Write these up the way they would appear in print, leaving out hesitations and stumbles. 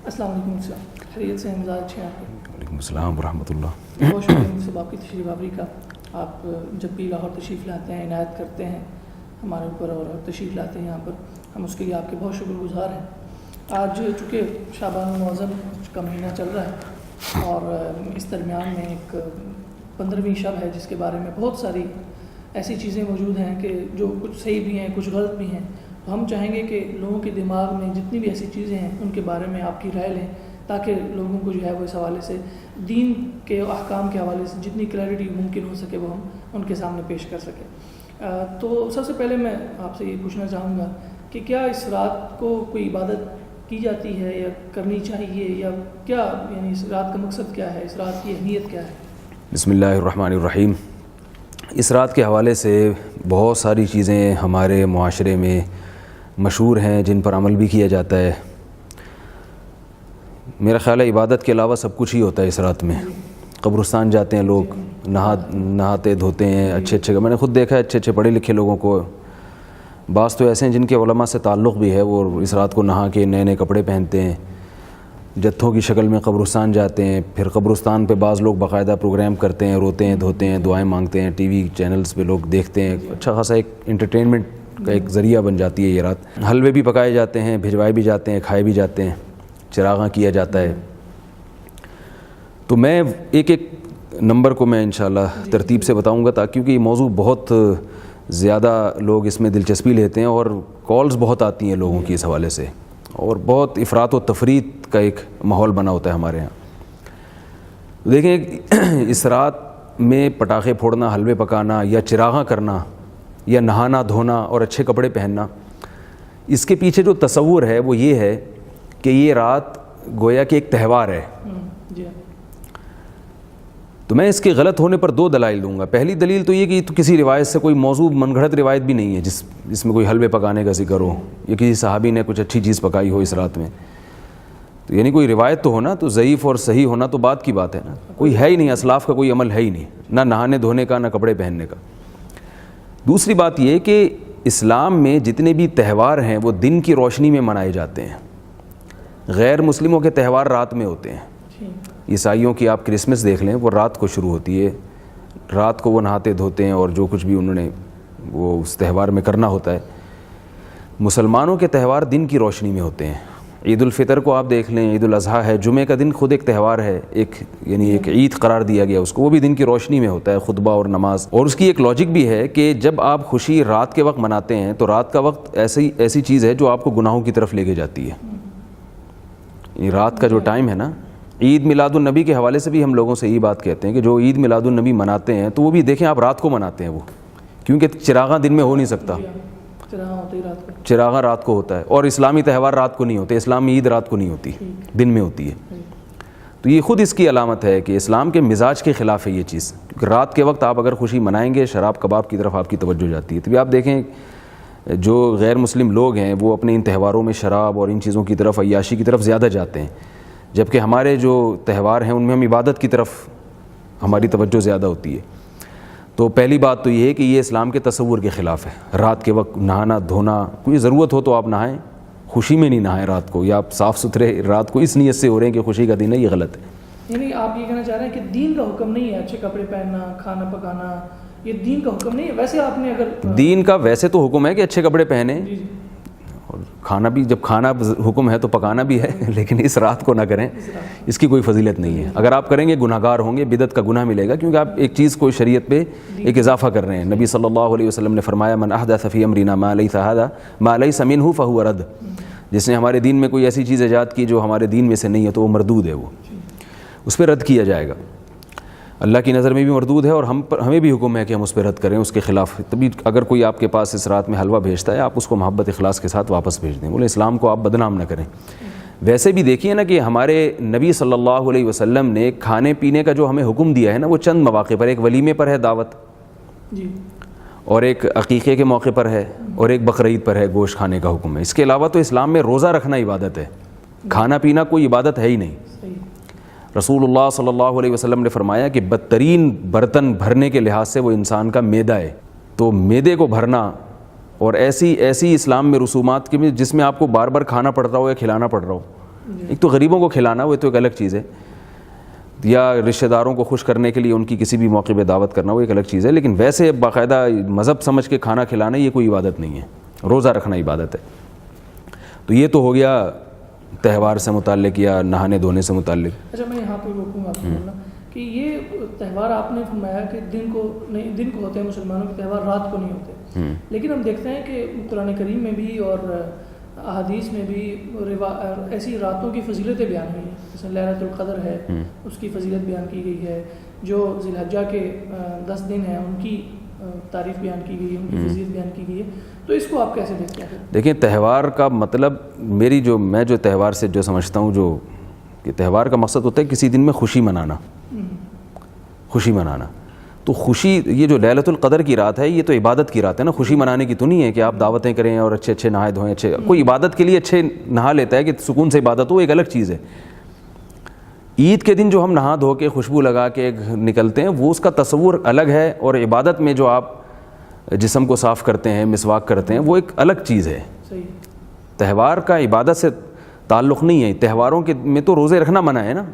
السلام علیکم سر، خیریت سے مزاج اچھے ہیں آپ کے؟ وعلیکم السلام ورحمۃ اللہ۔ بہت شکریہ صاحب آپ کی تشریف آوری کا۔ آپ جب بھی لاہور تشریف لاتے ہیں، عنایت کرتے ہیں ہمارے اوپر اور تشریف لاتے ہیں یہاں پر، ہم اس کے لیے آپ کے بہت شکر گزار ہیں۔ آج چونکہ شعبان المعظم کا مہینہ چل رہا ہے اور اس درمیان میں ایک 15ویں شب ہے جس کے بارے میں بہت ساری ایسی چیزیں موجود ہیں کہ جو کچھ صحیح بھی ہیں کچھ غلط بھی ہیں، تو ہم چاہیں گے کہ لوگوں کے دماغ میں جتنی بھی ایسی چیزیں ہیں ان کے بارے میں آپ کی رائے لیں، تاکہ لوگوں کو جو ہے وہ اس حوالے سے دین کے احکام کے حوالے سے جتنی کلیئرٹی ممکن ہو سکے وہ ہم ان کے سامنے پیش کر سکیں۔ تو سب سے پہلے میں آپ سے یہ پوچھنا چاہوں گا کہ کیا اس رات کو کوئی عبادت کی جاتی ہے یا کرنی چاہیے، یا کیا یعنی اس رات کا مقصد کیا ہے، اس رات کی اہمیت کیا ہے؟ بسم اللہ الرحمن الرحیم۔ اس رات کے حوالے سے بہت ساری چیزیں ہمارے معاشرے میں مشہور ہیں جن پر عمل بھی کیا جاتا ہے۔ میرا خیال ہے عبادت کے علاوہ سب کچھ ہی ہوتا ہے اس رات میں۔ قبرستان جاتے ہیں لوگ، نہاتے دھوتے ہیں، اچھے میں نے خود دیکھا ہے اچھے پڑھے لکھے لوگوں کو، بعض تو ایسے ہیں جن کے علماء سے تعلق بھی ہے، وہ اس رات کو نہا کے نئے کپڑے پہنتے ہیں، جتھوں کی شکل میں قبرستان جاتے ہیں۔ پھر قبرستان پہ بعض لوگ باقاعدہ پروگرام کرتے ہیں، روتے ہیں دھوتے ہیں، دعائیں مانگتے ہیں، ٹی وی چینلز پہ لوگ دیکھتے ہیں۔ اچھا خاصا ایک انٹرٹینمنٹ کا ایک ذریعہ بن جاتی ہے یہ رات۔ حلوے بھی پکائے جاتے ہیں، بھجوائے بھی جاتے ہیں، کھائے بھی جاتے ہیں، چراغاں کیا جاتا ہے۔ تو میں ایک نمبر کو میں انشاءاللہ ترتیب سے بتاؤں گا، تاکہ کیونکہ یہ موضوع بہت زیادہ لوگ اس میں دلچسپی لیتے ہیں اور کالز بہت آتی ہیں لوگوں کی اس حوالے سے، اور بہت افراط و تفریط کا ایک ماحول بنا ہوتا ہے ہمارے ہاں۔ دیکھیں، اس رات میں پٹاخے پھوڑنا، حلوے پکانا یا چراغاں کرنا یا نہانا دھونا اور اچھے کپڑے پہننا، اس کے پیچھے جو تصور ہے وہ یہ ہے کہ یہ رات گویا کہ ایک تہوار ہے۔ تو میں اس کے غلط ہونے پر 2 دلائل دوں گا۔ پہلی دلیل تو یہ کہ تو کسی روایت سے کوئی موضوع من گھڑت روایت بھی نہیں ہے جس میں کوئی حلوے پکانے کا ذکر ہو یا کسی صحابی نے کچھ اچھی چیز پکائی ہو اس رات میں، تو یعنی کوئی روایت تو ہونا، تو ضعیف اور صحیح ہونا تو بات کی بات ہے نا، کوئی ہے ہی نہیں، اسلاف کا کوئی عمل ہے ہی نہیں، نہ نہانے دھونے کا نہ کپڑے پہننے کا۔ دوسری بات یہ کہ اسلام میں جتنے بھی تہوار ہیں وہ دن کی روشنی میں منائے جاتے ہیں۔ غیر مسلموں کے تہوار رات میں ہوتے ہیں۔ عیسائیوں کی آپ کرسمس دیکھ لیں، وہ رات کو شروع ہوتی ہے، رات کو وہ نہاتے دھوتے ہیں اور جو کچھ بھی انہوں نے وہ اس تہوار میں کرنا ہوتا ہے۔ مسلمانوں کے تہوار دن کی روشنی میں ہوتے ہیں۔ عید الفطر کو آپ دیکھ لیں، عید الاضحیٰ ہے، جمعہ کا دن خود ایک تہوار ہے، یعنی ایک عید قرار دیا گیا اس کو، وہ بھی دن کی روشنی میں ہوتا ہے، خطبہ اور نماز۔ اور اس کی ایک لاجک بھی ہے کہ جب آپ خوشی رات کے وقت مناتے ہیں تو رات کا وقت ایسی چیز ہے جو آپ کو گناہوں کی طرف لے کے جاتی ہے۔ یعنی رات کا جو ٹائم ہے نا، عید میلاد النبی کے حوالے سے بھی ہم لوگوں سے یہی بات کہتے ہیں کہ جو عید میلاد النبی مناتے ہیں تو وہ بھی دیکھیں آپ رات کو مناتے ہیں، وہ کیونکہ چراغاں دن میں ہو نہیں سکتا، چراغاں رات کو ہوتا ہے، اور اسلامی تہوار رات کو نہیں ہوتے، اسلامی عید رات کو نہیں ہوتی، دن میں ہوتی ہے۔ تو یہ خود اس کی علامت ہے کہ اسلام کے مزاج کے خلاف ہے یہ چیز، کیونکہ رات کے وقت آپ اگر خوشی منائیں گے شراب کباب کی طرف آپ کی توجہ جاتی ہے۔ تو آپ دیکھیں جو غیر مسلم لوگ ہیں وہ اپنے ان تہواروں میں شراب اور ان چیزوں کی طرف، عیاشی کی طرف زیادہ جاتے ہیں، جبکہ ہمارے جو تہوار ہیں ان میں ہم عبادت کی طرف ہماری توجہ زیادہ ہوتی ہے۔ تو پہلی بات تو یہ ہے کہ یہ اسلام کے تصور کے خلاف ہے۔ رات کے وقت نہانا دھونا، کوئی ضرورت ہو تو آپ نہائیں، خوشی میں نہیں نہائیں رات کو، یا آپ صاف ستھرے رات کو اس نیت سے ہو رہے ہیں کہ خوشی کا دن ہے، یہ غلط ہے۔ یعنی آپ یہ کہنا چاہ رہے ہیں کہ دین کا حکم نہیں ہے اچھے کپڑے پہننا، کھانا پکانا، یہ دین کا حکم نہیں ہے؟ ویسے آپ نے اگر دین کا ویسے تو حکم ہے کہ اچھے کپڑے پہنیں، اور کھانا بھی، جب کھانا حکم ہے تو پکانا بھی ہے، لیکن اس رات کو نہ کریں، اس کی کوئی فضیلت نہیں ہے۔ اگر آپ کریں گے گناہ گار ہوں گے، بدعت کا گناہ ملے گا، کیونکہ آپ ایک چیز کو شریعت پہ ایک اضافہ کر رہے ہیں۔ نبی صلی اللہ علیہ وسلم نے فرمایا من احدث فی امرنا ما لیس منہ فہو رد، جس نے ہمارے دین میں کوئی ایسی چیز ایجاد کی جو ہمارے دین میں سے نہیں ہے تو وہ مردود ہے، وہ اس پہ رد کیا جائے گا۔ اللہ کی نظر میں بھی مردود ہے، اور ہمیں بھی حکم ہے کہ ہم اس پہ رد کریں، اس کے خلاف۔ تبھی اگر کوئی آپ کے پاس اس رات میں حلوہ بھیجتا ہے، آپ اس کو محبت اخلاص کے ساتھ واپس بھیج دیں، بولے اسلام کو آپ بدنام نہ کریں۔ ویسے بھی دیکھیے نا کہ ہمارے نبی صلی اللہ علیہ وسلم نے کھانے پینے کا جو ہمیں حکم دیا ہے نا، وہ چند مواقع پر، ایک ولیمے پر ہے دعوت، اور ایک عقیقے کے موقع پر ہے، اور ایک بقرعید پر ہے گوشت کھانے کا حکم ہے۔ اس کے علاوہ تو اسلام میں روزہ رکھنا عبادت ہے، کھانا پینا کوئی عبادت ہے ہی نہیں۔ رسول اللہ صلی اللہ علیہ وسلم نے فرمایا کہ بدترین برتن بھرنے کے لحاظ سے وہ انسان کا معدہ ہے، تو معدے کو بھرنا، اور ایسی اسلام میں رسومات کے جس میں آپ کو بار بار کھانا پڑ رہا ہو یا کھلانا پڑ رہا ہو، ایک تو غریبوں کو کھلانا وہ تو ایک الگ چیز ہے، یا رشتہ داروں کو خوش کرنے کے لیے ان کی کسی بھی موقع پہ دعوت کرنا وہ ایک الگ چیز ہے، لیکن ویسے باقاعدہ مذہب سمجھ کے کھانا کھلانا یہ کوئی عبادت نہیں ہے، روزہ رکھنا عبادت ہے۔ تو یہ تو ہو گیا تہوار سے متعلق یا نہانے دھونے سے متعلق۔ اچھا میں یہاں پہ روکوں گا آپ کو بولنا کہ یہ تہوار آپ نے فرمایا کہ دن کو ہوتے ہیں مسلمانوں کے تہوار، رات کو نہیں ہوتے، لیکن ہم دیکھتے ہیں کہ قرآن کریم میں بھی اور احادیث میں بھی ایسی راتوں کی فضیلتیں بیان ہوئی ہیں، جیسے لیلۃ القدر ہے اس کی فضیلت بیان کی گئی ہے، جو ذی الحجہ کے 10 دن ہیں ان کی تعریف بیان کی گئی ہے، ان کی فضیلت بیان کی گئی ہے، تو اس کو آپ کیسے دیکھتے ہیں؟ دیکھیں تہوار کا مطلب میں جو تہوار سے جو سمجھتا ہوں کہ تہوار کا مقصد ہوتا ہے کسی دن میں خوشی منانا، خوشی منانا۔ تو خوشی، یہ جو لیلۃ القدر کی رات ہے یہ تو عبادت کی رات ہے نا، خوشی منانے کی تو نہیں ہے کہ آپ دعوتیں کریں اور اچھے اچھے نہائے دھوئیں، اچھے کوئی عبادت کے لیے اچھے نہا لیتا ہے کہ سکون سے عبادت ہو، ایک الگ چیز ہے۔ عید کے دن جو ہم نہا دھو کے خوشبو لگا کے نکلتے ہیں وہ اس کا تصور الگ ہے، اور عبادت میں جو آپ جسم کو صاف کرتے ہیں، مسواک کرتے ہیں، وہ ایک الگ چیز ہے۔ تہوار کا عبادت سے تعلق نہیں ہے، تہواروں کے میں تو روزے رکھنا منع ہے نا،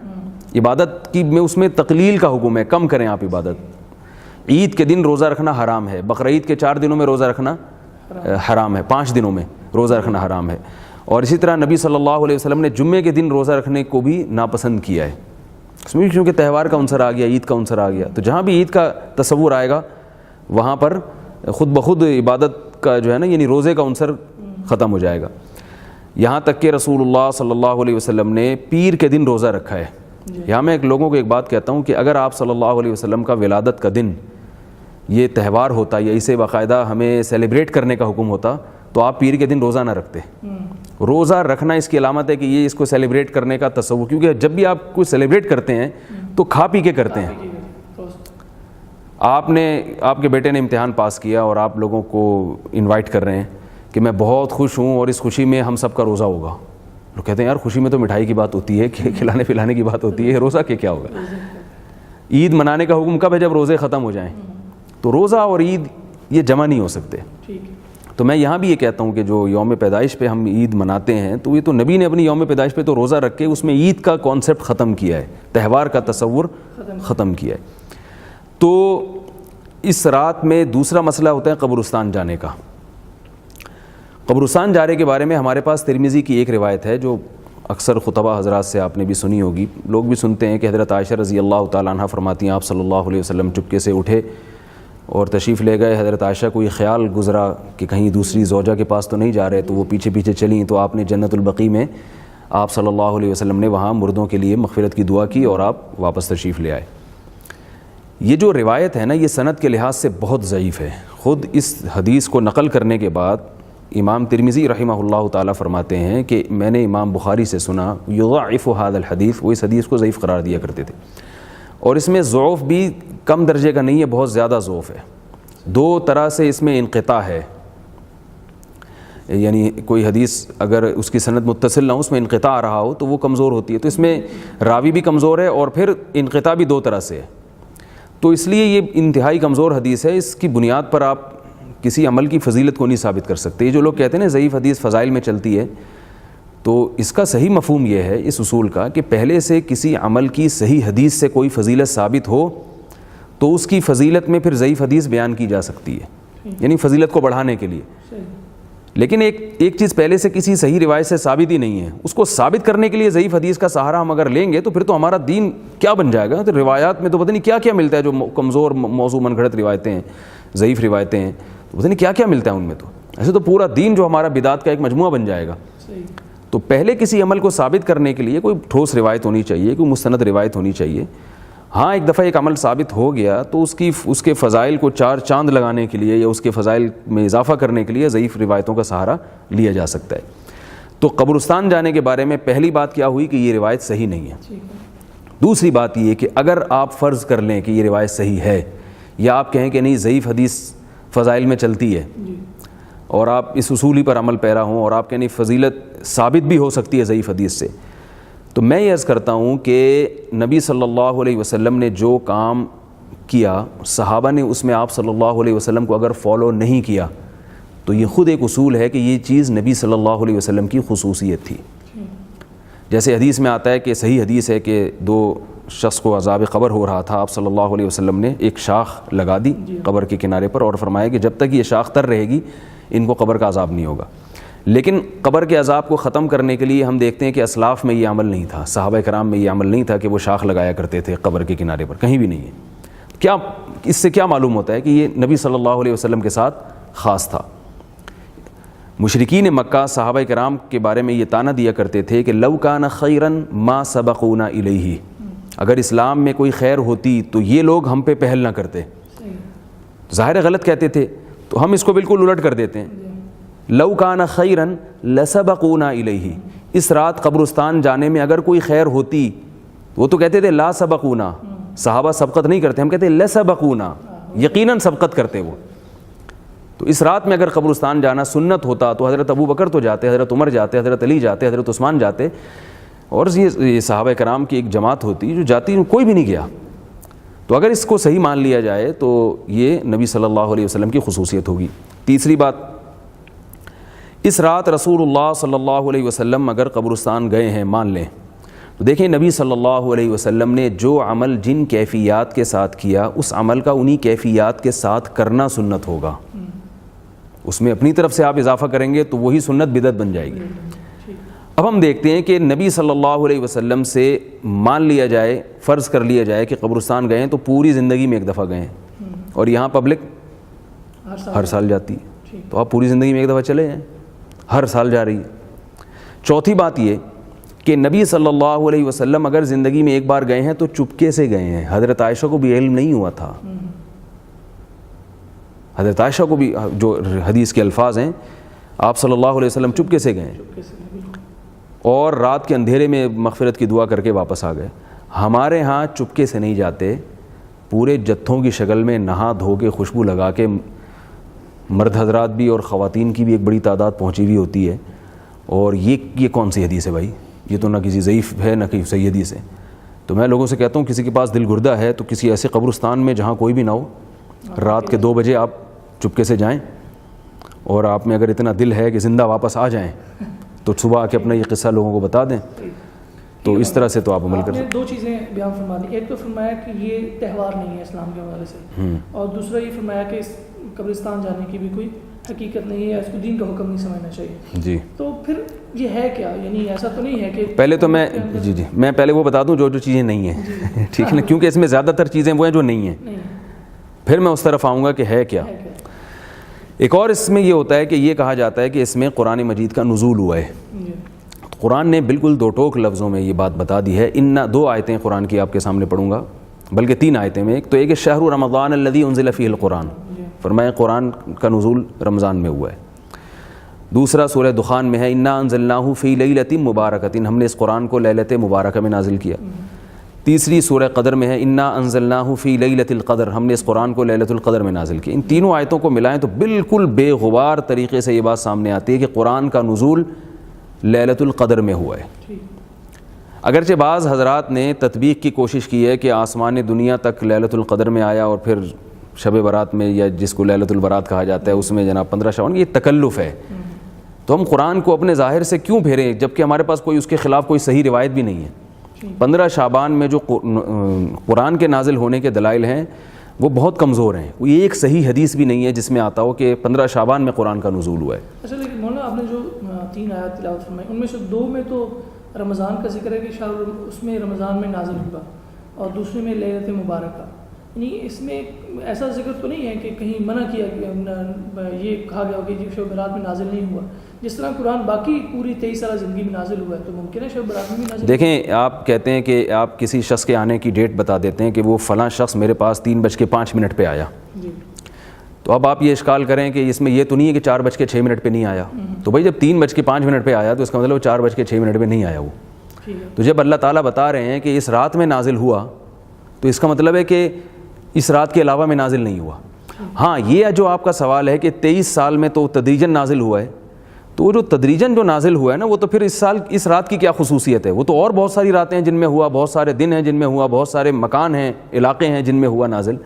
عبادت کی میں اس میں تقلیل کا حکم ہے، کم کریں آپ عبادت۔ عید کے دن روزہ رکھنا حرام ہے، بقرعید کے 4 دنوں میں روزہ رکھنا حرام ہے، 5 دنوں میں روزہ رکھنا حرام ہے، اور اسی طرح نبی صلی اللہ علیہ وسلم نے جمعے کے دن روزہ رکھنے کو بھی ناپسند کیا ہے، اس میں کیونکہ تہوار کا عنصر آ گیا، عید کا عنصر آ گیا، تو جہاں بھی عید کا تصور آئے گا وہاں پر خود بخود عبادت کا جو ہے نا یعنی روزے کا عنصر ختم ہو جائے گا۔ یہاں تک کہ رسول اللہ صلی اللہ علیہ وسلم نے پیر کے دن روزہ رکھا ہے۔ یہاں میں لوگوں کو ایک بات کہتا ہوں کہ اگر آپ صلی اللہ علیہ وسلم کا ولادت کا دن یہ تہوار ہوتا یا اسے باقاعدہ ہمیں سیلیبریٹ کرنے کا حکم ہوتا تو آپ پیر کے دن روزہ نہ رکھتے۔ روزہ رکھنا اس کی علامت ہے کہ یہ اس کو سیلیبریٹ کرنے کا تصور، کیونکہ جب بھی آپ کوئی سیلیبریٹ کرتے ہیں تو کھا پی کے کرتے ہیں۔ آپ کے بیٹے نے امتحان پاس کیا اور آپ لوگوں کو انوائٹ کر رہے ہیں کہ میں بہت خوش ہوں اور اس خوشی میں ہم سب کا روزہ ہوگا۔ لوگ کہتے ہیں یار خوشی میں تو مٹھائی کی بات ہوتی ہے، کھلانے پلانے کی بات ہوتی ہے، روزہ کیا ہوگا؟ عید منانے کا حکم کب ہے؟ جب روزے ختم ہو جائیں۔ تو روزہ اور عید یہ جمع نہیں ہو سکتے۔ تو میں یہاں بھی یہ کہتا ہوں کہ جو یوم پیدائش پہ ہم عید مناتے ہیں تو یہ تو نبی نے اپنی یوم پیدائش پہ تو روزہ رکھ کے اس میں عید کا کانسیپٹ ختم کیا ہے، تہوار کا تصور ختم کیا ہے۔ تو اس رات میں دوسرا مسئلہ ہوتا ہے قبرستان جانے کا۔ قبرستان جانے کے بارے میں ہمارے پاس ترمذی کی ایک روایت ہے جو اکثر خطبہ حضرات سے آپ نے بھی سنی ہوگی، لوگ بھی سنتے ہیں، کہ حضرت عائشہ رضی اللہ تعالیٰ عنہ فرماتی ہیں آپ صلی اللہ علیہ وسلم چپکے سے اٹھے اور تشریف لے گئے۔ حضرت عائشہ کو یہ خیال گزرا کہ کہیں دوسری زوجہ کے پاس تو نہیں جا رہے، تو وہ پیچھے پیچھے چلیں، تو آپ نے جنت البقیع میں آپ صلی اللہ علیہ وسلم نے وہاں مردوں کے لیے مغفرت کی دعا کی اور آپ واپس تشریف لے آئے۔ یہ جو روایت ہے نا یہ سند کے لحاظ سے بہت ضعیف ہے۔ خود اس حدیث کو نقل کرنے کے بعد امام ترمذی رحمہ اللہ تعالیٰ فرماتے ہیں کہ میں نے امام بخاری سے سنا یضعف هذا الحدیث، وہ اس حدیث کو ضعیف قرار دیا کرتے تھے، اور اس میں ضعف بھی کم درجے کا نہیں ہے، بہت زیادہ ضعف ہے۔ 2 طرح سے اس میں انقطاع ہے، یعنی کوئی حدیث اگر اس کی سند متصل نہ ہو، اس میں انقطاع آ رہا ہو تو وہ کمزور ہوتی ہے، تو اس میں راوی بھی کمزور ہے اور پھر انقطاع بھی 2 طرح سے ہے، تو اس لیے یہ انتہائی کمزور حدیث ہے۔ اس کی بنیاد پر آپ کسی عمل کی فضیلت کو نہیں ثابت کر سکتے۔ یہ جو لوگ کہتے ہیں نا ضعیف حدیث فضائل میں چلتی ہے، تو اس کا صحیح مفہوم یہ ہے اس اصول کا کہ پہلے سے کسی عمل کی صحیح حدیث سے کوئی فضیلت ثابت ہو تو اس کی فضیلت میں پھر ضعیف حدیث بیان کی جا سکتی ہے، یعنی فضیلت کو بڑھانے کے لیے۔ لیکن ایک چیز پہلے سے کسی صحیح روایت سے ثابت ہی نہیں ہے، اس کو ثابت کرنے کے لیے ضعیف حدیث کا سہارا ہم اگر لیں گے تو پھر تو ہمارا دین کیا بن جائے گا؟ تو روایات میں تو پتہ نہیں کیا کیا ملتا ہے، جو کمزور موضوع من گھڑت روایتیں ہیں، ضعیف روایتیں ہیں، تو پتہ نہیں کیا کیا ملتا ہے ان میں، تو ایسے تو پورا دین جو ہمارا بدعت کا ایک مجموعہ بن جائے گا۔ تو پہلے کسی عمل کو ثابت کرنے کے لیے کوئی ٹھوس روایت ہونی چاہیے، کوئی مستند روایت ہونی چاہیے۔ ہاں ایک دفعہ ایک عمل ثابت ہو گیا تو اس کے فضائل کو 4 چاند لگانے کے لیے یا اس کے فضائل میں اضافہ کرنے کے لیے ضعیف روایتوں کا سہارا لیا جا سکتا ہے۔ تو قبرستان جانے کے بارے میں پہلی بات کیا ہوئی کہ یہ روایت صحیح نہیں ہے۔ دوسری بات یہ کہ اگر آپ فرض کر لیں کہ یہ روایت صحیح ہے، یا آپ کہیں کہ نہیں ضعیف حدیث فضائل میں چلتی ہے اور آپ اس اصولی پر عمل پیرا ہوں اور آپ کہیں فضیلت ثابت بھی ہو سکتی ہے ضعیف حدیث سے، تو میں یہ عرض کرتا ہوں کہ نبی صلی اللہ علیہ وسلم نے جو کام کیا، صحابہ نے اس میں آپ صلی اللہ علیہ وسلم کو اگر فالو نہیں کیا تو یہ خود ایک اصول ہے کہ یہ چیز نبی صلی اللہ علیہ وسلم کی خصوصیت تھی۔ جیسے حدیث میں آتا ہے کہ صحیح حدیث ہے کہ دو شخص کو عذاب قبر ہو رہا تھا, آپ صلی اللہ علیہ وسلم نے ایک شاخ لگا دی قبر کے کنارے پر اور فرمایا کہ جب تک یہ شاخ تر رہے گی ان کو قبر کا عذاب نہیں ہوگا. لیکن قبر کے عذاب کو ختم کرنے کے لیے ہم دیکھتے ہیں کہ اسلاف میں یہ عمل نہیں تھا, صحابہ کرام میں یہ عمل نہیں تھا کہ وہ شاخ لگایا کرتے تھے قبر کے کنارے پر, کہیں بھی نہیں ہے. کیا اس سے کیا معلوم ہوتا ہے کہ یہ نبی صلی اللہ علیہ وسلم کے ساتھ خاص تھا. مشرکین مکہ صحابہ کرام کے بارے میں یہ طعنہ دیا کرتے تھے کہ لو کان خیرا ما سبقونا الیہ, اگر اسلام میں کوئی خیر ہوتی تو یہ لوگ ہم پہ پہل نہ کرتے. ظاہر غلط کہتے تھے, تو ہم اس کو بالکل الٹ کر دیتے ہیں. لو کان خیرا لسبقونا الیہ, اس رات قبرستان جانے میں اگر کوئی خیر ہوتی, وہ تو کہتے تھے لا سبقونا, صحابہ سبقت نہیں کرتے, ہم کہتے ہیں لسبقونا, یقیناً سبقت کرتے وہ. تو اس رات میں اگر قبرستان جانا سنت ہوتا تو حضرت ابو بکر تو جاتے, حضرت عمر جاتے, حضرت علی جاتے, حضرت عثمان جاتے, اور یہ صحابہ کرام کی ایک جماعت ہوتی جو جاتی, کوئی بھی نہیں گیا. تو اگر اس کو صحیح مان لیا جائے تو یہ نبی صلی اللہ علیہ وسلم کی خصوصیت ہوگی. تیسری بات, اس رات رسول اللہ صلی اللہ علیہ وسلم اگر قبرستان گئے ہیں مان لیں, تو دیکھیں نبی صلی اللہ علیہ وسلم نے جو عمل جن کیفیات کے ساتھ کیا اس عمل کا انہی کیفیات کے ساتھ کرنا سنت ہوگا. اس میں اپنی طرف سے آپ اضافہ کریں گے تو وہی سنت بدعت بن جائے گی. اب ہم دیکھتے ہیں کہ نبی صلی اللہ علیہ وسلم سے مان لیا جائے, فرض کر لیا جائے کہ قبرستان گئے ہیں تو پوری زندگی میں ایک دفعہ گئے ہیں, اور یہاں پبلک ہر سال جاتی ہے, تو آپ پوری زندگی میں ایک دفعہ چلے ہیں, ہر سال جا رہی ہے. چوتھی بات یہ کہ نبی صلی اللہ علیہ وسلم اگر زندگی میں ایک بار گئے ہیں تو چپکے سے گئے ہیں. حضرت عائشہ کو بھی علم نہیں ہوا تھا, حضرت عائشہ کو بھی, جو حدیث کے الفاظ ہیں, آپ صلی اللہ علیہ وسلم چپکے سے گئے اور رات کے اندھیرے میں مغفرت کی دعا کر کے واپس آ گئے. ہمارے ہاں چپکے سے نہیں جاتے, پورے جتھوں کی شکل میں نہا دھو کے خوشبو لگا کے, مرد حضرات بھی اور خواتین کی بھی ایک بڑی تعداد پہنچی ہوئی ہوتی ہے. اور یہ کون سی حدیث ہے بھائی؟ یہ تو نہ کسی ضعیف ہے نہ کسی صحیح حدیث ہے. تو میں لوگوں سے کہتا ہوں کسی کے پاس دل گردہ ہے تو کسی ایسے قبرستان میں جہاں کوئی بھی نہ ہو, رات کے 2 بجے آپ چپکے سے جائیں, اور آپ میں اگر اتنا دل ہے کہ زندہ واپس آ جائیں تو صبح آ کے اپنا یہ قصہ لوگوں کو بتا دیں. تو اس طرح سے تو آپ عمل کر سکتے ہیں. 2 چیزیں بیان فرما دی, ایک تو فرمایا کہ یہ تہوار نہیں ہے اسلام کے حوالے سے, اور دوسرا یہ فرمایا کہ اس قبرستان جانے کی بھی کوئی حقیقت نہیں ہے, اس کو دین کا حکم نہیں سمجھنا چاہیے. جی, تو پھر یہ ہے کیا؟ یعنی ایسا تو نہیں ہے کہ پہلے تو میں پہلے وہ بتا دوں جو چیزیں نہیں ہیں, ٹھیک ہے نا, کیونکہ اس میں زیادہ تر چیزیں وہ ہیں جو نہیں ہیں, پھر میں اس طرف آؤں گا کہ ہے کیا. ایک اور اس میں یہ ہوتا ہے کہ یہ کہا جاتا ہے کہ اس میں قرآن مجید کا نزول ہوا ہے. قرآن نے بالکل 2 ٹوک لفظوں میں یہ بات بتا دی ہے. 2 آیتیں قرآن کی آپ کے سامنے پڑھوں گا, بلکہ 3 آیتیں میں. ایک تو ایک شہر رمضان الذی انزل فیہ القرآن, فرمایا قرآن کا نزول رمضان میں ہوا ہے. دوسرا سورہ دخان میں ہے انا انزلناہ فی لیلۃ مبارکۃ, ہم نے اس قرآن کو لیلۃ مبارکہ میں نازل کیا. تیسری سورہ قدر میں ہے انا انزلناہ فی لیلۃ القدر, ہم نے اس قرآن کو لیلۃ القدر میں نازل کیا. ان تینوں آیتوں کو ملائیں تو بالکل بے غبار طریقے سے یہ بات سامنے آتی ہے کہ قرآن کا نزول لیلۃ القدر میں ہوا ہے. اگرچہ بعض حضرات نے تطبیق کی کوشش کی ہے کہ آسمان دنیا تک لیلۃ القدر میں آیا اور پھر شب برات میں, یا جس کو لیلۃ البرات کہا جاتا ہے, اس میں جناب 15 شعبان, یہ تکلف ہے. تو ہم قرآن کو اپنے ظاہر سے کیوں پھیریں جبکہ ہمارے پاس کوئی اس کے خلاف کوئی صحیح روایت بھی نہیں ہے. 15 شعبان میں جو قرآن کے نازل ہونے کے دلائل ہیں وہ بہت کمزور ہیں. کوئی ایک صحیح حدیث بھی نہیں ہے جس میں آتا ہو کہ 15 شعبان میں قرآن کا نزول ہوا ہے. اچھا, لیکن مولانا آپ نے جو 3 آیات تلاوت فرمائی ان میں سے 2 میں تو رمضان کا ذکر ہے کہ شاید اس میں رمضان میں نازل ہوگا, اور دوسرے میں لیلۃ مبارکہ. یعنی اس میں ایسا ذکر تو نہیں ہے کہ کہیں منع کیا گیا, یہ کہا گیا کہ شب برات میں نازل نہیں ہوا. جس طرح قرآن باقی پوری 23 سالہ زندگی میں نازل ہوا ہے تو ممکن ہے شب برات میں بھی نازل. دیکھیں, آپ کہتے ہیں کہ آپ کسی شخص کے آنے کی ڈیٹ بتا دیتے ہیں کہ وہ فلاں شخص میرے پاس 3:05 پہ آیا. تو اب آپ یہ اشکال کریں کہ اس میں یہ تو نہیں ہے کہ 4:06 پہ نہیں آیا. تو بھائی جب 3:05 پہ آیا تو اس کا مطلب 4:06 پہ نہیں آیا وہ. تو جب اللہ تعالیٰ بتا رہے ہیں کہ اس رات میں نازل ہوا تو اس کا مطلب ہے کہ اس رات کے علاوہ میں نازل نہیں ہوا. ہاں, یہ جو آپ کا سوال ہے کہ 23 سال میں تو تدریجاً نازل ہوا ہے, تو وہ جو تدریجاً جو نازل ہوا ہے نا, وہ تو پھر اس سال اس رات کی کیا خصوصیت ہے؟ وہ تو اور بہت ساری راتیں ہیں جن میں ہوا, بہت سارے دن ہیں جن میں ہوا, بہت سارے مکان ہیں, علاقے ہیں جن میں ہوا نازل.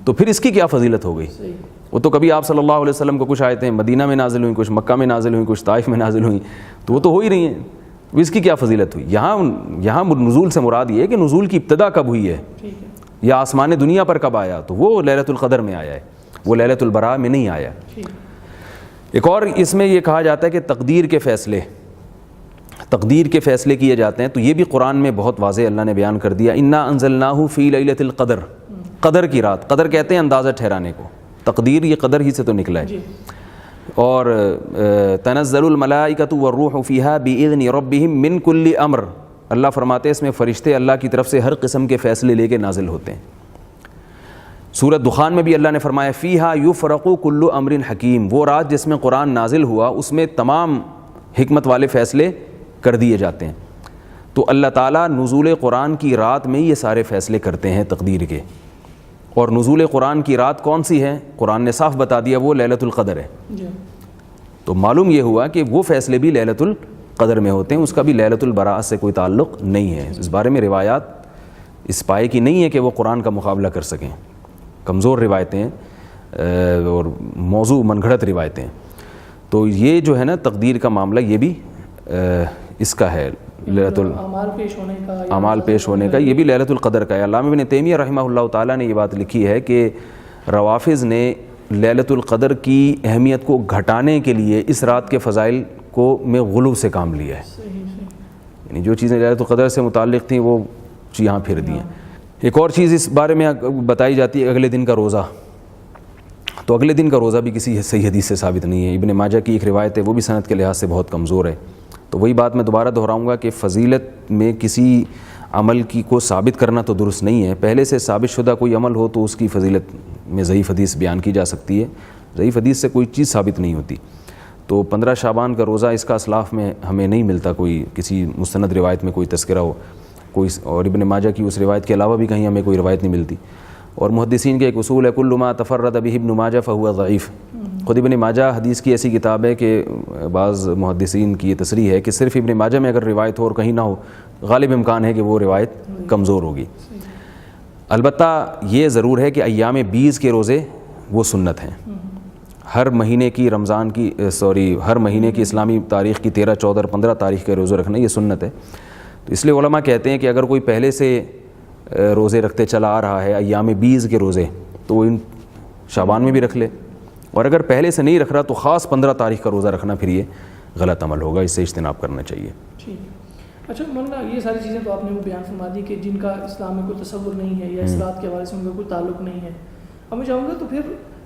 تو پھر اس کی کیا فضیلت ہو گئی؟ وہ تو کبھی آپ صلی اللہ علیہ وسلم کو کچھ آیتیں مدینہ میں نازل ہوئیں, کچھ مکہ میں نازل ہوئیں, کچھ طائف میں نازل ہوئیں, تو وہ تو ہو ہی رہی ہیں. اس کی کیا فضیلت ہوئی؟ یہاں نزول سے مراد یہ ہے کہ نزول کی ابتدا کب ہوئی ہے یا آسمان دنیا پر کب آیا، تو وہ لیلۃ القدر میں آیا ہے، وہ لیلۃ البراء میں نہیں آیا۔ ایک اور اس میں یہ کہا جاتا ہے کہ تقدیر کے فیصلے کیے جاتے ہیں، تو یہ بھی قرآن میں بہت واضح اللہ نے بیان کر دیا، انا انزلناہ فی لیلۃ القدر، قدر کی رات، قدر کہتے ہیں اندازہ ٹھہرانے کو، تقدیر یہ قدر ہی سے تو نکلا ہے۔ اور تنزل الملائکۃ والروح فیہا باذن ربہم من کل امر، اللہ فرماتے ہیں اس میں فرشتے اللہ کی طرف سے ہر قسم کے فیصلے لے کے نازل ہوتے ہیں۔ سورۃ دخان میں بھی اللہ نے فرمایا فیہا یفرق کل امر حکیم، وہ رات جس میں قرآن نازل ہوا اس میں تمام حکمت والے فیصلے کر دیے جاتے ہیں۔ تو اللہ تعالیٰ نزول قرآن کی رات میں یہ سارے فیصلے کرتے ہیں تقدیر کے، اور نزول قرآن کی رات کون سی ہے؟ قرآن نے صاف بتا دیا وہ لیلۃ القدر ہے۔ تو معلوم یہ ہوا کہ وہ فیصلے بھی لیلۃ القدر میں ہوتے ہیں، اس کا بھی لیلۃ البراء سے کوئی تعلق نہیں ہے۔ اس بارے میں روایات اس پائے کی نہیں ہے کہ وہ قرآن کا مقابلہ کر سکیں، کمزور روایتیں اور موضوع من گھڑت روایتیں۔ تو یہ جو ہے نا تقدیر کا معاملہ، یہ بھی اس کا ہے، لیلۃ اعمال پیش ہونے کا، یہ بھی لیلۃ القدر کا ہے۔ علامہ ابن تیمیہ رحمہ اللہ تعالیٰ نے یہ بات لکھی ہے کہ روافض نے لیلۃ القدر کی اہمیت کو گھٹانے کے لیے اس رات کے فضائل کو میں غلو سے کام لیا ہے، یعنی جو چیزیں لیلۃ القدر سے متعلق تھیں وہ یہاں پھر دی ہیں۔ ایک اور چیز اس بارے میں بتائی جاتی ہے اگلے دن کا روزہ، تو اگلے دن کا روزہ بھی کسی صحیح حدیث سے ثابت نہیں ہے۔ ابن ماجہ کی ایک روایت ہے، وہ بھی سند کے لحاظ سے بہت کمزور ہے۔ تو وہی بات میں دوبارہ دہراؤں گا کہ فضیلت میں کسی عمل کی کو ثابت کرنا تو درست نہیں ہے، پہلے سے ثابت شدہ کوئی عمل ہو تو اس کی فضیلت میں ضعیف حدیث بیان کی جا سکتی ہے، ضعیف حدیث سے کوئی چیز ثابت نہیں ہوتی۔ تو 15 شعبان کا روزہ اس کا اسلاف میں ہمیں نہیں ملتا، کوئی کسی مستند روایت میں کوئی تذکرہ ہو کوئی، اور ابن ماجہ کی اس روایت کے علاوہ بھی کہیں ہمیں کوئی روایت نہیں ملتی۔ اور محدثین کا ایک اصول ہے کل ما تفرد به ابن ماجہ فهو ضعیف، خود ابن ماجہ حدیث کی ایسی کتاب ہے کہ بعض محدثین کی یہ تصریح ہے کہ صرف ابن ماجہ میں اگر روایت ہو اور کہیں نہ ہو، غالب امکان ہے کہ وہ روایت کمزور ہوگی۔ البتہ یہ ضرور ہے کہ ایام 20 کے روزے وہ سنت ہیں، ہر مہینے کی ہر مہینے کی اسلامی تاریخ کی 13، 14 اور 15 تاریخ کے روزے رکھنا یہ سنت ہے۔ تو اس لیے علماء کہتے ہیں کہ اگر کوئی پہلے سے روزے رکھتے چلا آ رہا ہے ایام 20 کے روزے، تو وہ ان شعبان میں بھی رکھ لے، اور اگر پہلے سے نہیں رکھ رہا تو خاص 15 تاریخ کا روزہ رکھنا پھر یہ غلط عمل ہوگا، اس سے اجتناب کرنا چاہیے۔ ٹھیک۔ اچھا مولانا، یہ ساری چیزیں تو آپ نے وہ بیان فرما دی کہ جن کا اسلام میں کوئی تصور نہیں ہے یا اس رات کے حوالے سے ان کا کوئی تعلق نہیں ہے، اب میں چاہوں گا تو پھر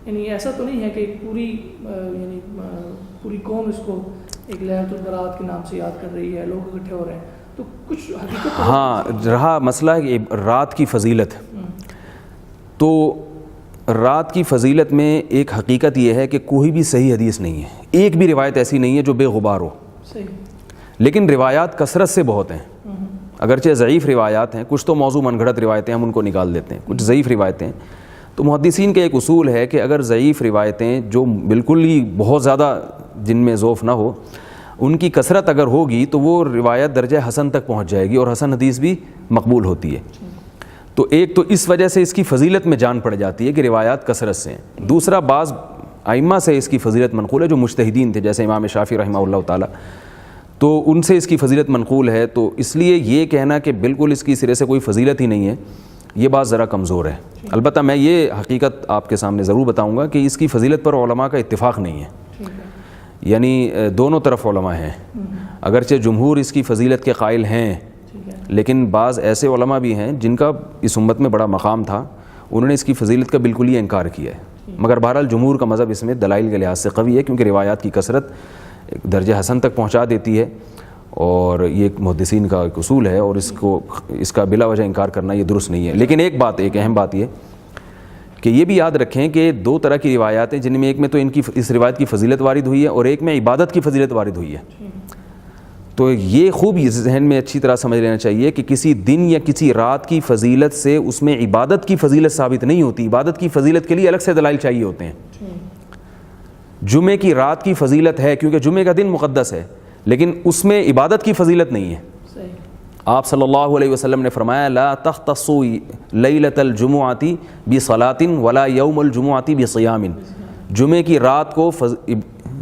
یعنی ایسا تو نہیں ہے کہ پوری قوم اس کو ایک لیلۃ البراء کے نام سے یاد کر رہی ہے، لوگ اکٹھے ہو رہے ہیں، تو کچھ حقیقت ہاں رہا مسئلہ ہے کہ رات کی فضیلت، تو رات کی فضیلت میں ایک حقیقت یہ ہے کہ کوئی بھی صحیح حدیث نہیں ہے، ایک بھی روایت ایسی نہیں ہے جو بے غبار ہو، لیکن روایات کثرت سے بہت ہیں، اگرچہ ضعیف روایات ہیں، کچھ تو موضوع من گھڑت روایتیں ہم ان کو نکال دیتے ہیں، کچھ ضعیف روایتیں ہیں۔ تو محدثین کا ایک اصول ہے کہ اگر ضعیف روایتیں جو بالکل ہی بہت زیادہ جن میں ذوف نہ ہو، ان کی کثرت اگر ہوگی تو وہ روایت درجہ حسن تک پہنچ جائے گی، اور حسن حدیث بھی مقبول ہوتی ہے۔ تو ایک تو اس وجہ سے اس کی فضیلت میں جان پڑ جاتی ہے کہ روایات کثرت سے ہیں۔ دوسرا، بعض ائمہ سے اس کی فضیلت منقول ہے جو مجتہدین تھے، جیسے امام شافعی رحمہ اللہ تعالیٰ، تو ان سے اس کی فضیلت منقول ہے۔ تو اس لیے یہ کہنا کہ بالکل اس کی سرے سے کوئی فضیلت ہی نہیں ہے، یہ بات ذرا کمزور ہے۔ البتہ میں یہ حقیقت آپ کے سامنے ضرور بتاؤں گا کہ اس کی فضیلت پر علماء کا اتفاق نہیں ہے، یعنی دونوں طرف علماء ہیں، اگرچہ جمہور اس کی فضیلت کے قائل ہیں، لیکن بعض ایسے علماء بھی ہیں جن کا اس امت میں بڑا مقام تھا، انہوں نے اس کی فضیلت کا بالکل ہی انکار کیا ہے۔ مگر بہرحال جمہور کا مذہب اس میں دلائل کے لحاظ سے قوی ہے، کیونکہ روایات کی کثرت درجہ حسن تک پہنچا دیتی ہے، اور یہ ایک محدثین کا ایک اصول ہے، اور اس کا بلا وجہ انکار کرنا یہ درست نہیں ہے۔ لیکن ایک اہم بات یہ کہ یہ بھی یاد رکھیں کہ دو طرح کی روایات ہیں، جن میں ایک میں تو اس روایت کی فضیلت وارد ہوئی ہے، اور ایک میں عبادت کی فضیلت وارد ہوئی ہے۔ تو یہ خوب ذہن میں اچھی طرح سمجھ لینا چاہیے کہ کسی دن یا کسی رات کی فضیلت سے اس میں عبادت کی فضیلت ثابت نہیں ہوتی، عبادت کی فضیلت کے لیے الگ سے دلائل چاہیے ہوتے ہیں۔ جمعے کی رات کی فضیلت ہے کیونکہ جمعے کا دن مقدس ہے، لیکن اس میں عبادت کی فضیلت نہیں ہے۔ آپ صلی اللہ علیہ وسلم نے فرمایا لا تختصوا لیلۃ الجمعۃ بصلاۃ ولا یوم الجمعۃ بصیام، جمعے کی رات کو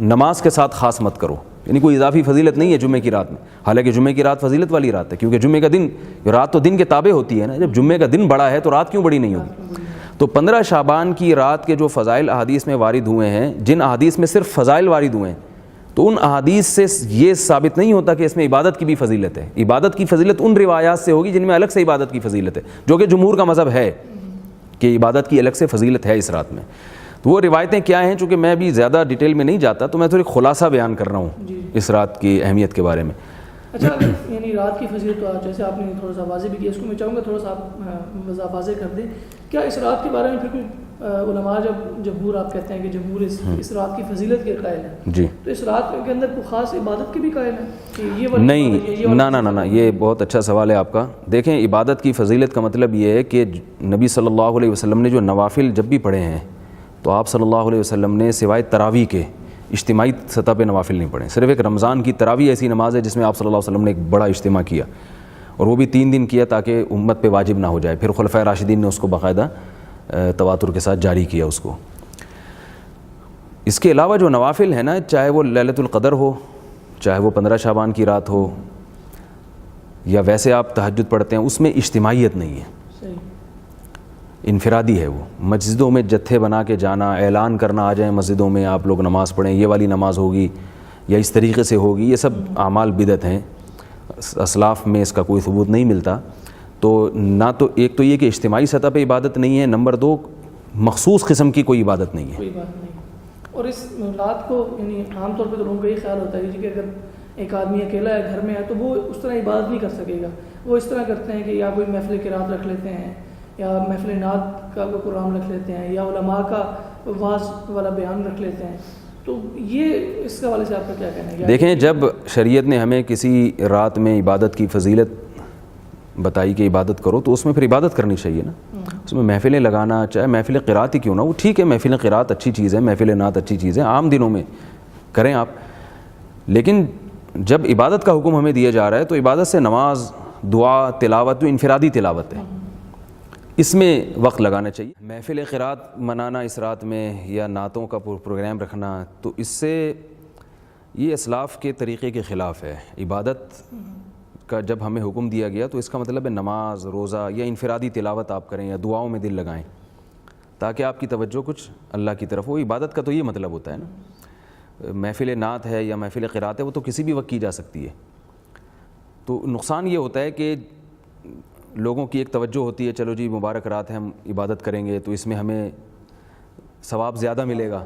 نماز کے ساتھ خاص مت کرو، یعنی کوئی اضافی فضیلت نہیں ہے جمعے کی رات میں، حالانکہ جمعے کی رات فضیلت والی رات ہے، کیونکہ جمعے کا دن، رات تو دن کے تابع ہوتی ہے نا، جب جمعے کا دن بڑا ہے تو رات کیوں بڑی نہیں ہوگی؟ تو 15 شعبان کی رات کے جو فضائل احادیث میں وارد ہوئے ہیں، جن احادیث میں صرف فضائل وارد ہوئے ہیں، تو ان احادیث سے یہ ثابت نہیں ہوتا کہ اس میں عبادت کی بھی فضیلت ہے۔ عبادت کی فضیلت ان روایات سے ہوگی جن میں الگ سے عبادت کی فضیلت ہے، جو کہ جمہور کا مذہب ہے کہ عبادت کی الگ سے فضیلت ہے اس رات میں۔ تو وہ روایتیں کیا ہیں، چونکہ میں بھی زیادہ ڈیٹیل میں نہیں جاتا تو میں تھوڑی خلاصہ بیان کر رہا ہوں اس رات کی اہمیت کے بارے میں۔ اچھا، یعنی رات کی فضیلت تو جیسے آپ نے تھوڑا سا واضح بھی کیا، اس کو میں چاہوں گا تھوڑا سا آپ واضح کر دیں، کیا اس رات کے بارے میں پھر کوئی علماء، جب جمہور آپ کہتے ہیں کہ جمہور اس رات کی فضیلت کے قائل ہیں، جی، تو اس رات کے اندر کوئی خاص عبادت کے بھی قائل ہیں کہ یہ نہیں؟ نہ، یہ بہت اچھا سوال ہے آپ کا۔ دیکھیں، عبادت کی فضیلت کا مطلب یہ ہے کہ نبی صلی اللہ علیہ وسلم نے جو نوافل جب بھی پڑھے ہیں تو آپ صلی اللہ علیہ وسلم نے سوائے تراویح کے اجتماعی سطح پہ نوافل نہیں پڑھے۔ صرف ایک رمضان کی تراویح ایسی نماز ہے جس میں آپ صلی اللہ علیہ وسلم نے ایک بڑا اجتماع کیا، اور وہ بھی 3 دن کیا تاکہ امت پہ واجب نہ ہو جائے۔ پھر خلفائے راشدین نے اس کو باقاعدہ تواتر کے ساتھ جاری کیا اس کو۔ اس کے علاوہ جو نوافل ہیں نا، چاہے وہ لیلۃ القدر ہو، چاہے وہ 15 شعبان کی رات ہو، یا ویسے آپ تہجد پڑھتے ہیں، اس میں اجتماعیت نہیں ہے، انفرادی ہے وہ۔ مسجدوں میں جتھے بنا کے جانا، اعلان کرنا آ جائیں مسجدوں میں آپ لوگ نماز پڑھیں، یہ والی نماز ہوگی یا اس طریقے سے ہوگی، یہ سب اعمال بدعت ہیں، اسلاف میں اس کا کوئی ثبوت نہیں ملتا۔ تو نہ تو ایک تو یہ کہ اجتماعی سطح پہ عبادت نہیں ہے، نمبر 2 مخصوص قسم کی کوئی عبادت نہیں ہے۔ کوئی بات نہیں۔ اور اس رات کو یعنی عام طور پہ تو لوگوں کا یہ خیال ہوتا ہے کہ اگر ایک آدمی اکیلا ہے، گھر میں ہے، تو وہ اس طرح عبادت نہیں کر سکے گا۔ وہ اس طرح کرتے ہیں کہ یا کوئی محفل قرات رکھ لیتے ہیں، یا محفل نعت کا کوئی قرآن رکھ لیتے ہیں، یا علماء کا واعظ والا بیان رکھ لیتے ہیں۔ تو یہ اس کے حوالے سے آپ کا کیا کہنا ہے؟ دیکھیں، جب شریعت نے ہمیں کسی رات میں عبادت کی فضیلت بتائی کہ عبادت کرو، تو اس میں پھر عبادت کرنی چاہیے نا۔ اس میں محفلیں لگانا، چاہے محفل قرات ہی کیوں نہ، وہ ٹھیک ہے، محفل قرات اچھی چیز ہے، محفل نعت اچھی چیز ہے، عام دنوں میں کریں آپ، لیکن جب عبادت کا حکم ہمیں دیا جا رہا ہے تو عبادت سے نماز، دعا، تلاوت جو انفرادی تلاوت ہے، اس میں وقت لگانا چاہیے۔ محفل قرات منانا اس رات میں یا نعتوں کا پروگرام رکھنا، تو اس سے یہ اسلاف کے طریقے کے خلاف ہے۔ عبادت کا جب ہمیں حکم دیا گیا تو اس کا مطلب ہے نماز، روزہ یا انفرادی تلاوت آپ کریں یا دعاؤں میں دل لگائیں تاکہ آپ کی توجہ کچھ اللہ کی طرف ہو۔ عبادت کا تو یہ مطلب ہوتا ہے نا۔ محفل نعت ہے یا محفل قرات ہے، وہ تو کسی بھی وقت کی جا سکتی ہے۔ تو نقصان یہ ہوتا ہے کہ لوگوں کی ایک توجہ ہوتی ہے، چلو جی مبارک رات ہے، ہم عبادت کریں گے تو اس میں ہمیں ثواب زیادہ ملے گا۔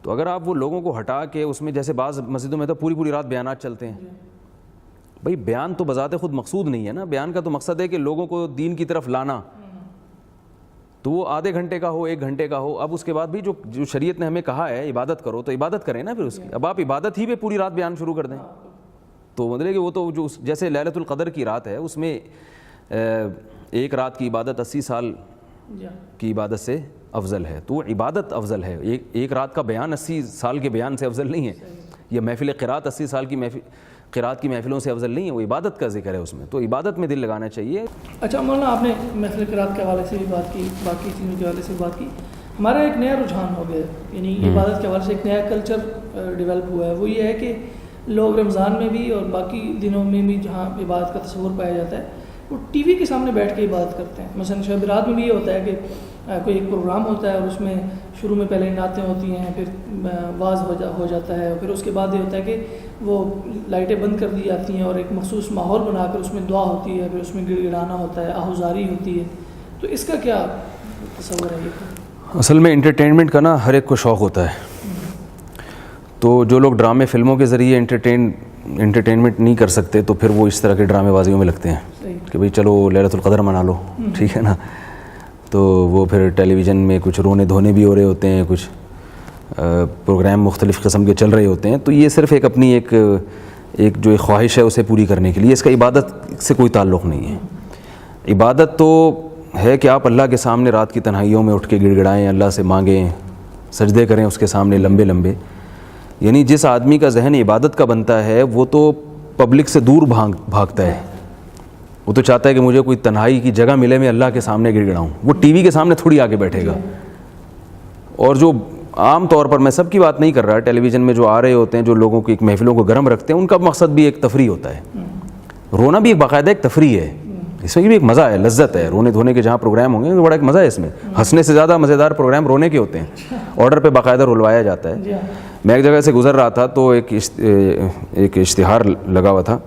تو اگر آپ وہ لوگوں کو ہٹا کے اس میں، جیسے بعض مسجدوں میں تو پوری رات بیانات چلتے ہیں، بھئی بیان تو بذات خود مقصود نہیں ہے نا، بیان کا تو مقصد ہے کہ لوگوں کو دین کی طرف لانا، تو وہ آدھے گھنٹے کا ہو، 1 گھنٹے کا ہو۔ اب اس کے بعد بھی جو شریعت نے ہمیں کہا ہے عبادت کرو تو عبادت کریں نا پھر اس کی۔ اب آپ عبادت ہی پہ پوری رات بیان شروع کر دیں تو مطلب کہ وہ تو جو جیسے لیلۃ القدر کی رات ہے، اس میں 1 رات کی عبادت 80 سال کی عبادت سے افضل ہے، تو عبادت افضل ہے۔ ایک رات کا بیان 80 سال کے بیان سے افضل نہیں ہے، یا محفل قرات 80 سال کی قرات کی محفلوں سے افضل نہیں ہے، وہ عبادت کا ذکر ہے، اس میں تو عبادت میں دل لگانا چاہیے۔ اچھا مولانا، آپ نے محفل قرات کے حوالے سے بھی بات کی، باقی چیزوں کے حوالے سے بھی بات کی۔ ہمارا ایک نیا رجحان ہو گیا ہے، یعنی عبادت کے حوالے سے ایک نیا کلچر ڈیولپ ہوا ہے۔ وہ یہ ہے کہ لوگ رمضان میں بھی اور باقی دنوں میں بھی جہاں عبادت کا تصور پایا جاتا ہے، وہ ٹی وی کے سامنے بیٹھ کے عبادت کرتے ہیں۔ مثلاً شب برات میں بھی یہ ہوتا ہے کہ کوئی ایک پروگرام ہوتا ہے اور اس میں شروع میں پہلے نعتیں ہوتی ہیں، پھر واعظ ہو جاتا ہے، اور پھر اس کے بعد یہ ہوتا ہے کہ وہ لائٹیں بند کر دی جاتی ہیں اور ایک مخصوص ماحول بنا کر اس میں دعا ہوتی ہے، پھر اس میں گڑ گڑانا ہوتا ہے، آہوزاری ہوتی ہے۔ تو اس کا کیا تصور ہے؟ یہ اصل میں انٹرٹینمنٹ کا نا ہر ایک کو شوق ہوتا ہے، تو جو لوگ ڈرامے فلموں کے ذریعے انٹرٹینمنٹ نہیں کر سکتے تو پھر وہ اس طرح کے ڈرامے بازیوں میں لگتے ہیں کہ بھئی چلو لیلۃ القدر منا لو، ٹھیک ہے نا۔ تو وہ پھر ٹیلی ویژن میں کچھ رونے دھونے بھی ہو رہے ہوتے ہیں، کچھ پروگرام مختلف قسم کے چل رہے ہوتے ہیں، تو یہ صرف ایک اپنی ایک جو خواہش ہے اسے پوری کرنے کے لیے، اس کا عبادت سے کوئی تعلق نہیں ہے۔ عبادت تو ہے کہ آپ اللہ کے سامنے رات کی تنہائیوں میں اٹھ کے گڑ گڑائیں، اللہ سے مانگیں، سجدے کریں اس کے سامنے لمبے لمبے۔ یعنی جس آدمی کا ذہن عبادت کا بنتا ہے وہ تو پبلک سے دور بھاگتا ہے، وہ تو چاہتا ہے کہ مجھے کوئی تنہائی کی جگہ ملے، میں اللہ کے سامنے گڑ گڑاؤں۔ وہ ٹی وی کے سامنے تھوڑی آ کے بیٹھے گا۔ اور جو عام طور پر میں سب کی بات نہیں کر رہا, ٹیلی ویژن میں جو آ رہے ہوتے ہیں, جو لوگوں کی ایک محفلوں کو گرم رکھتے ہیں, ان کا مقصد بھی ایک تفریح ہوتا ہے. رونا بھی ایک باقاعدہ ایک تفریح ہے, اس میں بھی ایک مزہ ہے, لذت ہے. رونے دھونے کے جہاں پروگرام ہوں گے تو بڑا ایک مزہ ہے اس میں. ہنسنے سے زیادہ مزیدار پروگرام رونے کے ہوتے ہیں, آرڈر پہ باقاعدہ رلوایا جاتا ہے. میں ایک جگہ سے گزر رہا تھا تو ایک اشتہار لگا ہوا تھا,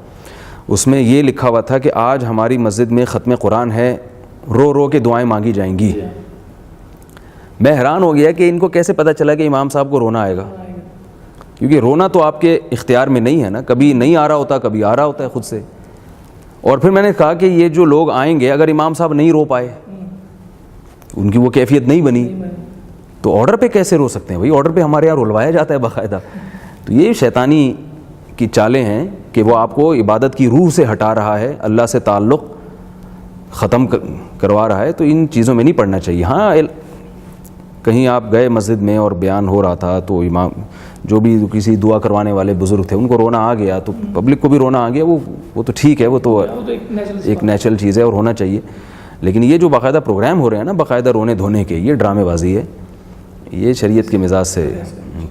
اس میں یہ لکھا ہوا تھا کہ آج ہماری مسجد میں ختم قرآن ہے, رو رو کے دعائیں مانگی جائیں گی. میں حیران ہو گیا کہ ان کو کیسے پتہ چلا کہ امام صاحب کو رونا آئے گا, کیونکہ رونا تو آپ کے اختیار میں نہیں ہے نا, کبھی نہیں آ رہا ہوتا, کبھی آ رہا ہوتا ہے خود سے. اور پھر میں نے کہا کہ یہ جو لوگ آئیں گے, اگر امام صاحب نہیں رو پائے, ان کی وہ کیفیت نہیں بنی, تو آرڈر پہ کیسے رو سکتے ہیں بھائی؟ آرڈر پہ ہمارے یہاں رلوایا جاتا ہے باقاعدہ. تو یہ شیطانی کی چالیں ہیں کہ وہ آپ کو عبادت کی روح سے ہٹا رہا ہے, اللہ سے تعلق ختم کروا رہا ہے. تو ان چیزوں میں نہیں پڑنا چاہیے. ہاں کہیں آپ گئے مسجد میں اور بیان ہو رہا تھا تو امام جو بھی کسی دعا کروانے والے بزرگ تھے ان کو رونا آ گیا, تو پبلک کو بھی رونا آ گیا, وہ تو ٹھیک ہے, وہ تو ایک نیچرل چیز ہے اور ہونا چاہیے. لیکن یہ جو باقاعدہ پروگرام ہو رہے ہیں نا باقاعدہ رونے دھونے کے, یہ ڈرامے بازی ہے, یہ شریعت کے مزاج سے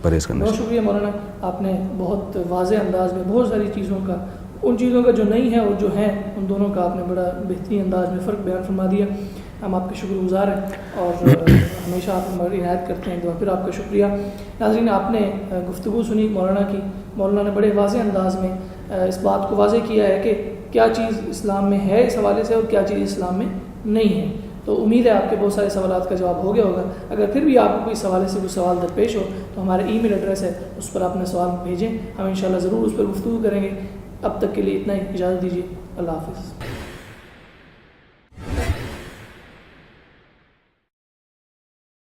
پرہیز کرنا چاہیے. بہت شکریہ مولانا, آپ نے بہت واضح انداز میں بہت ساری چیزوں کا, ان چیزوں کا جو نہیں ہے اور جو ہیں ان دونوں کا آپ نے بڑا بہترین انداز میں فرق بیان فرما دیا. ہم آپ کے شکر گزار ہیں اور ہمیشہ آپ ہماری عنایت کرتے ہیں. تو پھر آپ کا شکریہ. ناظرین, آپ نے گفتگو سنی مولانا کی. مولانا نے بڑے واضح انداز میں اس بات کو واضح کیا ہے کہ کیا چیز اسلام میں ہے اس حوالے سے اور کیا چیز اسلام میں نہیں ہے. تو امید ہے آپ کے بہت سارے سوالات کا جواب ہو گیا ہوگا. اگر پھر بھی آپ کو کوئی حوالے سے کوئی سوال درپیش ہو تو ہمارا ای میل ایڈریس ہے, اس پر اپنے سوال بھیجیں, ہم انشاءاللہ ضرور اس پر گفتگو کریں گے. اب تک کے لیے اتنا ہی, اجازت دیجیے. اللہ حافظ.